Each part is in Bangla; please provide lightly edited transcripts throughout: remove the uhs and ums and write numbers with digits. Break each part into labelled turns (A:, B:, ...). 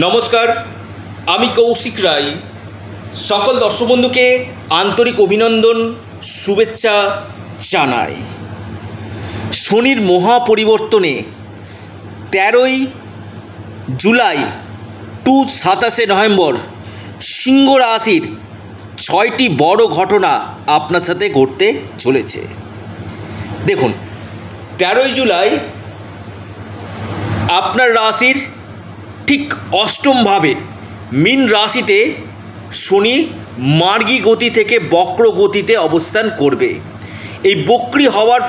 A: নমস্কার, আমি কৌশিক রায়। সকল দর্শক বন্ধুকে আন্তরিক অভিনন্দন, শুভেচ্ছা জানাই। শনির মহাপরিবর্তনে 13ই জুলাই টু 27শে নভেম্বর সিংহ রাশির 6টি বড় ঘটনা আপনার সাথে ঘটতে চলেছে। দেখুন, 13ই জুলাই আপনার রাশির ঠিক অষ্টমভাবে মীন রাশিতে শনি মার্গী গতি থেকে বক্র গতিতে অবস্থান করবে। এই বক্রী হওয়ার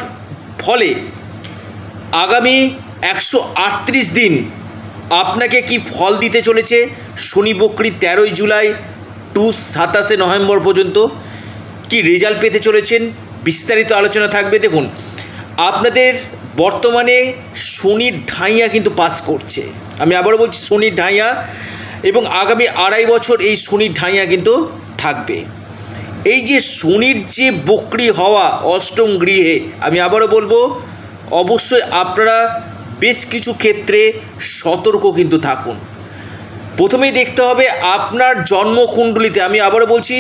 A: ফলে আগামী 138 দিন আপনাকে কি ফল দিতে চলেছে শনি বক্রী 13ই জুলাই টু 27শে নভেম্বর পর্যন্ত কি রেজাল্ট পেতে চলেছেন, বিস্তারিত আলোচনা থাকবে। দেখুন, আপনাদের বর্তমানে শনির ঢাইয়া কিন্তু পাস করছে। আমি আবারও বলছি, শনির ঢাইয়া, এবং আগামী 2.5 বছর এই শনির ঢাইয়া কিন্তু থাকবে। এই যে শনির যে বক্রী হওয়া অষ্টম গৃহে, আমি আবারও বলবো, অবশ্যই আপনারা বেশ কিছু ক্ষেত্রে সতর্ক কিন্তু থাকুন। প্রথমেই দেখতে হবে আপনার জন্মকুণ্ডলিতে, আমি আবারও বলছি,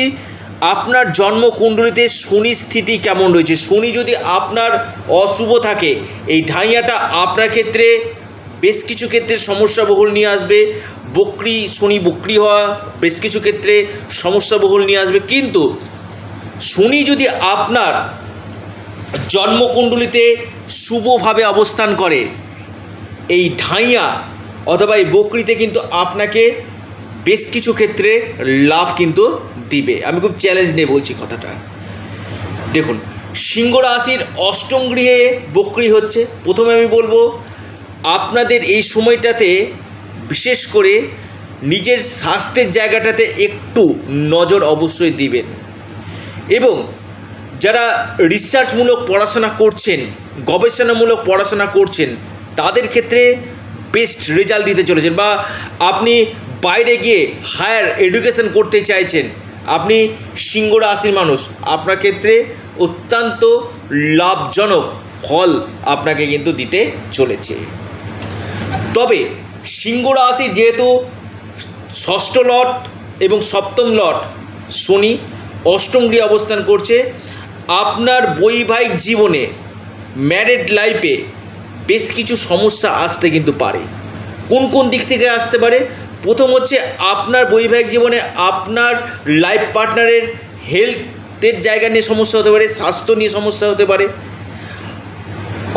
A: আপনার জন্মকুণ্ডলিতে শনির স্থিতি কেমন রয়েছে। শনি যদি আপনার অশুভ থাকে, এই ঢাইয়াটা আপনার ক্ষেত্রে বেশ কিছু ক্ষেত্রে সমস্যাবহুল নিয়ে আসবে। শনি বক্রী হওয়া বেশ কিছু ক্ষেত্রে সমস্যাবহুল নিয়ে আসবে। কিন্তু শনি যদি আপনার জন্মকুণ্ডলিতে শুভভাবে অবস্থান করে, এই ঢাইয়া অথবা এই বক্রীতে কিন্তু আপনাকে বেশ কিছু ক্ষেত্রে লাভ কিন্তু দিবে। আমি খুব চ্যালেঞ্জ নিয়ে বলছি কথাটা। দেখুন, সিংহ রাশির অষ্টম গৃহে বক্রী হচ্ছে। প্রথমে আমি বলবো, আপনাদের এই সময়টাতে বিশেষ করে নিজের স্বাস্থ্যের জায়গাটাতে একটু নজর অবশ্যই দিবেন, এবং যারা রিসার্চমূলক পড়াশোনা করছেন, গবেষণামূলক পড়াশোনা করছেন, তাদের ক্ষেত্রে বেস্ট রেজাল্ট দিতে চলেছেন, বা আপনি বাইরে গিয়ে হায়ার এডুকেশন করতে চাইছেন, আপনি সিংহ রাশির মানুষ, আপনার ক্ষেত্রে অত্যন্ত লাভজনক ফল আপনাকে কিন্তু দিতে চলেছে। তবে সিংহ রাশি যেহেতু ষষ্ঠ লট এবং সপ্তম লট শনি অষ্টম গৃহে অবস্থান করছে, আপনার বৈবাহিক জীবনে, ম্যারিড লাইফে বেশ কিছু সমস্যা আসতে কিন্তু পারে। কোন কোন দিক থেকে আসতে পারে? প্রথম হচ্ছে, আপনার বৈবাহিক জীবনে আপনার লাইফ পার্টনারের হেলথের জায়গা নিয়ে সমস্যা হতে পারে, স্বাস্থ্য নিয়ে সমস্যা হতে পারে।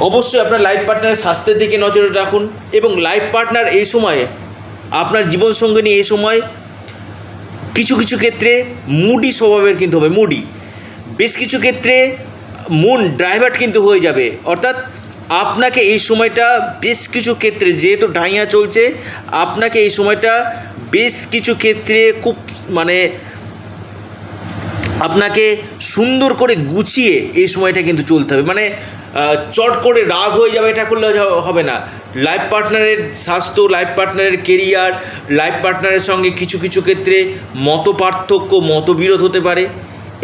A: অবশ্যই আপনার লাইফ পার্টনারের স্বাস্থ্যের দিকে নজর রাখুন, এবং লাইফ পার্টনার এই সময়ে, আপনার জীবনসঙ্গিনী এই সময় কিছু কিছু ক্ষেত্রে মুডি স্বভাবের কিন্তু হবে। মুডি, বেশ কিছু ক্ষেত্রে মন ডাইভার্ট কিন্তু হয়ে যাবে। অর্থাৎ আপনাকে এই সময়টা বেশ কিছু ক্ষেত্রে, যেহেতু ঢাইয়া চলছে, আপনাকে এই সময়টা বেশ কিছু ক্ষেত্রে খুব আপনাকে সুন্দর করে গুছিয়ে এই সময়টা কিন্তু চলতে হবে। চট করে রাগ হয়ে যাবে, এটা করলে হবে না। লাইফ পার্টনারের স্বাস্থ্য, লাইফ পার্টনারের কেরিয়ার, লাইফ পার্টনারের সঙ্গে কিছু কিছু ক্ষেত্রে মতপার্থক্য, মতবিরোধ হতে পারে।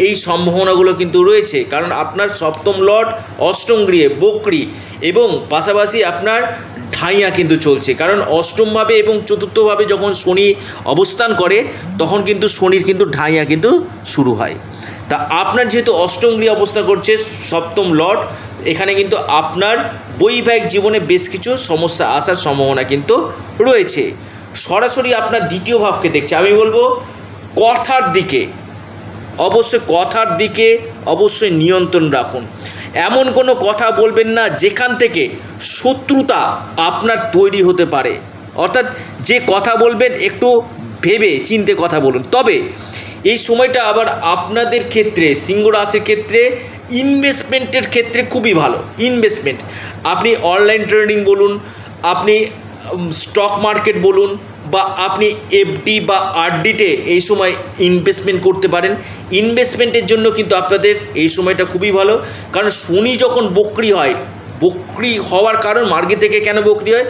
A: এই সম্ভাবনাগুলো কিন্তু রয়েছে, কারণ আপনার সপ্তম লট অষ্টম গৃহে বক্রী, এবং পাশাপাশি আপনার ঢাইয়া কিন্তু চলছে। কারণ অষ্টমভাবে এবং চতুর্থভাবে যখন শনি অবস্থান করে, তখন কিন্তু শনির কিন্তু ঢাইয়া কিন্তু শুরু হয়। তা আপনার যেহেতু অষ্টম গৃহে অবস্থা করছে সপ্তম লট, এখানে কিন্তু আপনার বৈবাহিক জীবনে বেশ কিছু সমস্যা আসার সম্ভাবনা কিন্তু রয়েছে। সরাসরি আপনার দ্বিতীয় ভাবকে দেখছে। আমি বলবো, কথার দিকে অবশ্যই নিয়ন্ত্রণ রাখুন। এমন কোনো কথা বলবেন না যেখান থেকে শত্রুতা আপনার তৈরি হতে পারে। অর্থাৎ যে কথা বলবেন একটু ভেবে চিন্তে কথা বলুন। তবে এই সময়টা আবার আপনাদের ক্ষেত্রে, সিংহ রাশির ক্ষেত্রে, ইনভেস্টমেন্টের ক্ষেত্রে খুবই ভালো। ইনভেস্টমেন্ট, আপনি অনলাইন ট্রেডিং বলুন, আপনি স্টক মার্কেট বলুন, বা আপনি এফডি বা আরডিতে এই সময় ইনভেস্টমেন্ট করতে পারেন। ইনভেস্টমেন্টের জন্য কিন্তু আপনাদের এই সময়টা খুবই ভালো। কারণ শনি যখন বক্রী হয়, বক্রী হওয়ার কারণ, মার্গী থেকে কেন বক্রী হয়,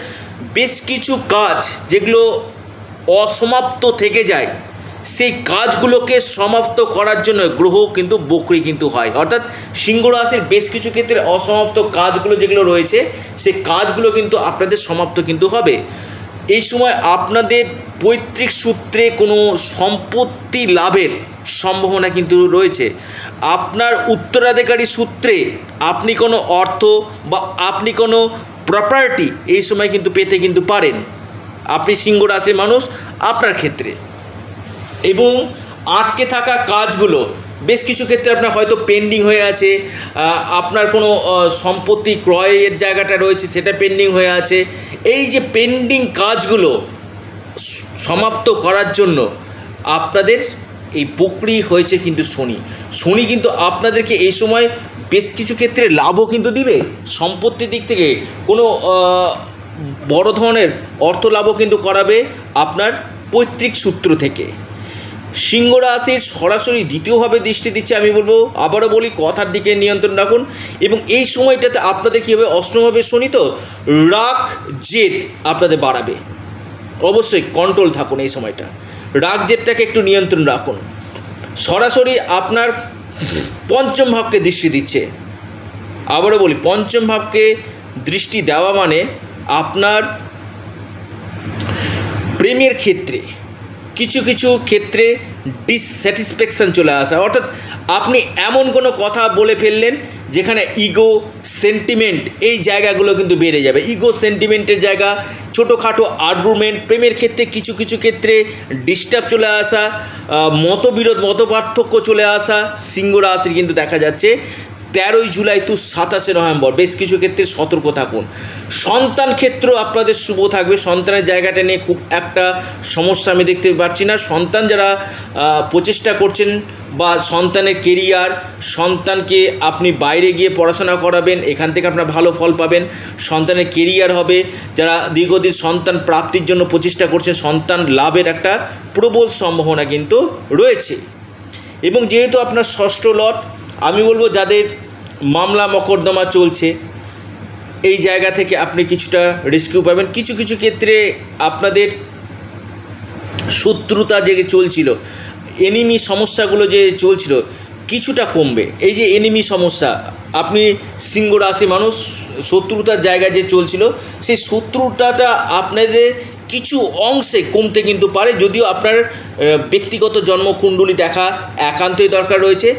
A: বেশ কিছু কাজ যেগুলো অসমাপ্ত থেকে যায়, সেই কাজগুলোকে সমাপ্ত করার জন্য গ্রহ কিন্তু বক্রী কিন্তু হয়। অর্থাৎ সিংহ রাশির বেশ কিছু ক্ষেত্রে অসমাপ্ত কাজগুলো যেগুলো রয়েছে, সেই কাজগুলো কিন্তু আপনাদের সমাপ্ত কিন্তু হবে। এই সময় আপনাদের পৈতৃক সূত্রে কোনো সম্পত্তি লাভের সম্ভাবনা কিন্তু রয়েছে। আপনার উত্তরাধিকারী সূত্রে আপনি কোনো অর্থ বা আপনি কোনো প্রপার্টি এই সময় কিন্তু পেতে কিন্তু পারেন আপনি সিংহ রাশির মানুষ আপনার ক্ষেত্রে। এবং আটকে থাকা কাজগুলো বেশ কিছু ক্ষেত্রে আপনার হয়তো পেন্ডিং হয়ে আছে, আপনার কোনো সম্পত্তি ক্রয়ের জায়গাটা রয়েছে সেটা পেন্ডিং হয়ে আছে। এই যে পেন্ডিং কাজগুলো সমাপ্ত করার জন্য আপনাদের এই বকরি হয়েছে কিন্তু শনি কিন্তু আপনাদেরকে এই সময় বেশ কিছু ক্ষেত্রে লাভও কিন্তু দিবে। সম্পত্তির দিক থেকে কোনো বড় ধরনের অর্থ লাভও কিন্তু করাবে আপনার পৈতৃক সূত্র থেকে। সিংহ রাশির সরাসরি দ্বিতীয়ভাবে দৃষ্টি দিচ্ছে। আমি বলবো, আবারও বলি, কথার দিকে নিয়ন্ত্রণ রাখুন। এবং এই সময়টাতে আপনাদের কী হবে, অষ্টমভাবে শনি তো রাগ জেদ আপনাদের বাড়াবে। অবশ্যই কন্ট্রোল থাকুন এই সময়টা, রাগ জেদটাকে একটু নিয়ন্ত্রণ রাখুন। সরাসরি আপনার পঞ্চম ভাবকে দৃষ্টি দিচ্ছে। আবারও বলি, পঞ্চম ভাবকে দৃষ্টি দেওয়া মানে আপনার প্রেমের ক্ষেত্রে কিছু কিছু ক্ষেত্রে ডিসস্যাটিসফ্যাকশান চলে আসা, অর্থাৎ আপনি এমন কোনো কথা বলে ফেললেন যেখানে ইগো সেন্টিমেন্ট এই জায়গাগুলো কিন্তু বেড়ে যাবে। ইগো সেন্টিমেন্টের জায়গা, ছোটোখাটো আর্গুমেন্ট, প্রেমের ক্ষেত্রে কিছু কিছু ক্ষেত্রে ডিস্টার্ব চলে আসা, মতবিরোধ মতপার্থক্য চলে আসা সিংহ রাশির কিন্তু দেখা যাচ্ছে। 13ই জুলাই টু 27শে নভেম্বর বেশ কিছু ক্ষেত্রে সতর্ক থাকুন। সন্তান ক্ষেত্র আপনাদের শুভ থাকবে। সন্তানের জায়গাটা নিয়ে খুব একটা সমস্যা আমি দেখতে পাচ্ছি না। সন্তান যারা প্রচেষ্টা করছেন বা সন্তানের কেরিয়ার, সন্তানকে আপনি বাইরে গিয়ে পড়াশোনা করাবেন, এখান থেকে আপনার ভালো ফল পাবেন, সন্তানের কেরিয়ার হবে। যারা দীর্ঘদিন সন্তান প্রাপ্তির জন্য প্রচেষ্টা করছেন, সন্তান লাভের একটা প্রবল সম্ভাবনা কিন্তু রয়েছে। এবং যেহেতু আপনার ষষ্ঠ লট, আমি বলবো যাদের মামলা মকদ্দমা চলছে এই জায়গা থেকে আপনি কিছুটা রেস্কিউ পাবেন। কিছু কিছু ক্ষেত্রে আপনাদের শত্রুতা যে চলছিল, এনিমি সমস্যাগুলো যে চলছিল কিছুটা কমবে। এই যে এনিমি সমস্যা, আপনি সিংহ রাশি মানুষ, শত্রুতার জায়গা যে চলছিল সেই শত্রুতাটা আপনাদের কিছু অংশে কমতে কিন্তু পারে, যদিও আপনার ব্যক্তিগত জন্মকুণ্ডলী দেখা একান্তই দরকার রয়েছে।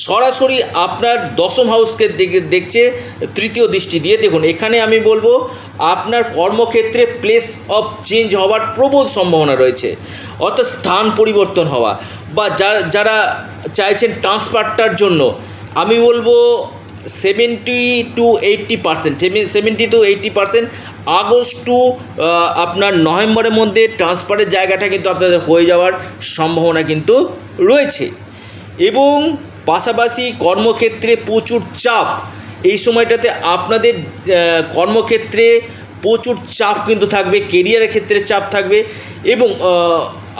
A: সরাসরি আপনার দশম হাউসকে দেখছে তৃতীয় দৃষ্টি দিয়ে। দেখুন, এখানে আমি বলবো আপনার কর্মক্ষেত্রে প্লেস অফ চেঞ্জ হওয়ার প্রবল সম্ভাবনা রয়েছে, অর্থাৎ স্থান পরিবর্তন হওয়া, বা যারা চাইছেন ট্রান্সফারটার জন্য আমি বলবো 70 to 80% আগস্ট টু আপনার নভেম্বরের মধ্যে ট্রান্সফারের জায়গাটা কিন্তু আপনাদের হয়ে যাওয়ার সম্ভাবনা কিন্তু রয়েছে। এবং পাশাপাশি কর্মক্ষেত্রে প্রচুর চাপ, এই সময়টাতে আপনাদের কর্মক্ষেত্রে প্রচুর চাপ কিন্তু থাকবে, কেরিয়ারের ক্ষেত্রে চাপ থাকবে। এবং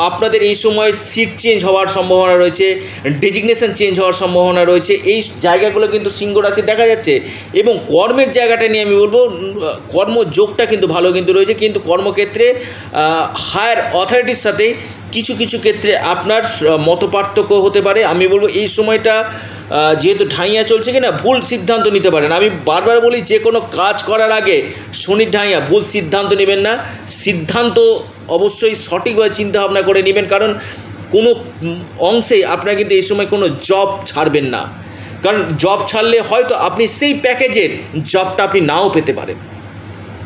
A: আপনাদের এই সময় সিট চেঞ্জ হওয়ার সম্ভাবনা রয়েছে, ডেজিগনেশন চেঞ্জ হওয়ার সম্ভাবনা রয়েছে। এই জায়গাগুলো কিন্তু সিংহ রাশি দেখা যাচ্ছে। এবং কর্মের জায়গাটা নিয়ে আমি বলবো কর্মযোগটা কিন্তু ভালো কিন্তু রয়েছে, কিন্তু কর্মক্ষেত্রে হায়ার অথরিটির সাথে কিছু কিছু ক্ষেত্রে আপনার মতপার্থক্য হতে পারে। আমি বলবো এই সময়টা যেহেতু ঢাইয়া চলছে কিনা, ভুল সিদ্ধান্ত নিতে পারেন। আমি বারবার বলি, যে কোনো কাজ করার আগে শনির ঢাইয়া, ভুল সিদ্ধান্ত নেবেন না। সিদ্ধান্ত অবশ্যই সঠিকভাবে চিন্তাভাবনা করে নেবেন, কারণ কোনো অংশে আপনারা কিন্তু এই সময় কোনো জব ছাড়বেন না, কারণ জব ছাড়লে হয়তো আপনি সেই প্যাকেজের জবটা আপনি নাও পেতে পারেন।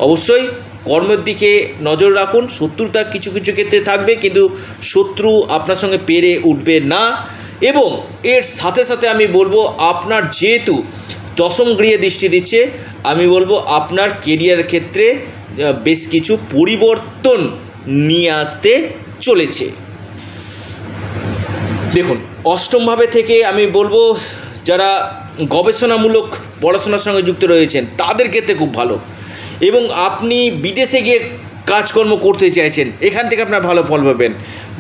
A: অবশ্যই কর্মের দিকে নজর রাখুন। শত্রুতা কিছু কিছু ক্ষেত্রে থাকবে, কিন্তু শত্রু আপনার সঙ্গে পেরে উঠবে না। এবং এর সাথে সাথে আমি বলবো, আপনার যেহেতু দশম গৃহে দৃষ্টি দিচ্ছে, আমি বলবো আপনার কেরিয়ারের ক্ষেত্রে বেশ কিছু পরিবর্তন নিয়ে আসতে চলেছে। দেখুন, অষ্টমভাবে থেকে আমি বলবো যারা গবেষণামূলক পড়াশোনার সঙ্গে যুক্ত রয়েছেন তাদের ক্ষেত্রে খুব ভালো। এবং আপনি বিদেশে গিয়ে কাজকর্ম করতে চাইছেন, এখান থেকে আপনার ভালো ফল পাবেন।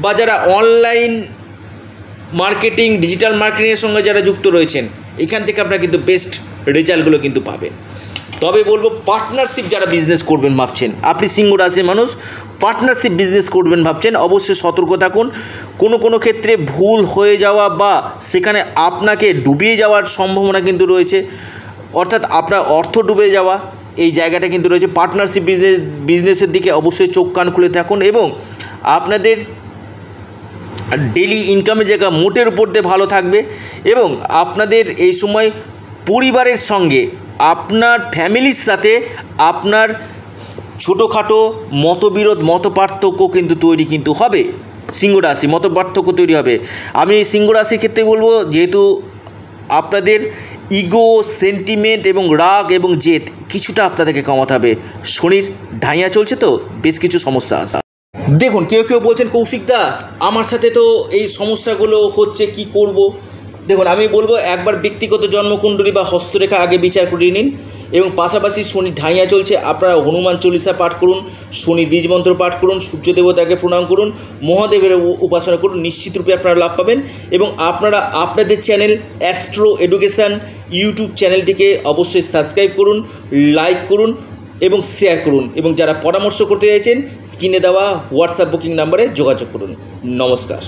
A: বা যারা অনলাইন মার্কেটিং, ডিজিটাল মার্কেটিংয়ের সঙ্গে যারা যুক্ত রয়েছেন, এখান থেকে আপনারা কিন্তু বেস্ট রেজাল্টগুলো কিন্তু পাবেন। তবে বলবো, পার্টনারশিপ যারা বিজনেস করবেন ভাবছেন, আপনি সিংহ রাশির মানুষ, পার্টনারশিপ বিজনেস করবেন ভাবছেন, অবশ্যই সতর্ক থাকুন। কোনো কোনো ক্ষেত্রে ভুল হয়ে যাওয়া বা সেখানে আপনাকে ডুবিয়ে যাওয়ার সম্ভাবনা কিন্তু রয়েছে, অর্থাৎ আপনার অর্থ ডুবে যাওয়া, এই জায়গাটা কিন্তু রয়েছে। পার্টনারশিপ বিজনেসের দিকে অবশ্যই চোখ কান খুলে থাকুন এবং আপনাদের ডেলি ইনকামের জায়গা মোটের উপর দিয়ে ভালো থাকবে এবং আপনাদের এই সময় পরিবারের সঙ্গে আপনার ফ্যামিলির সাথে আপনার ছোটোখাটো মতবিরোধ মতপার্থক্য কিন্তু তৈরি কিন্তু হবে। সিংহ রাশি মতপার্থক্য তৈরি হবে। আমি সিংহ রাশির ক্ষেত্রে বলবো, যেহেতু আপনাদের ইগো, সেন্টিমেন্ট এবং রাগ এবং জেদ কিছুটা আপনাদেরকে কমাতে হবে। শনির ঢাইয়া চলছে তো বেশ কিছু সমস্যা আসে। দেখুন, কেউ কেউ বলছেন কৌশিকদা আমার সাথে তো এই সমস্যাগুলো হচ্ছে, কি করব। দেখুন, আমি বলবো একবার ব্যক্তিগত জন্মকুণ্ডলী বা হস্তরেখা আগে বিচার করিয়ে নিন এবং পাশাপাশি শনি ঢাইয়া চলছে, আপনারা হনুমান চল্লিশা পাঠ করুন, শনি বীজ মন্ত্র পাঠ করুন, সূর্য দেবতাকে প্রণাম করুন, মহাদেবের উপাসনা করুন, নিশ্চিতরূপে আপনারা লাভ পাবেন। এবং আপনারা আপনাদের চ্যানেল অ্যাস্ট্রো এডুকেশান ইউটিউব চ্যানেলটিকে অবশ্যই সাবস্ক্রাইব করুন, লাইক করুন এবং শেয়ার করুন। এবং যারা পরামর্শ করতে চাইছেন স্ক্রিনে দেওয়া হোয়াটসঅ্যাপ বুকিং নাম্বারে যোগাযোগ করুন। নমস্কার।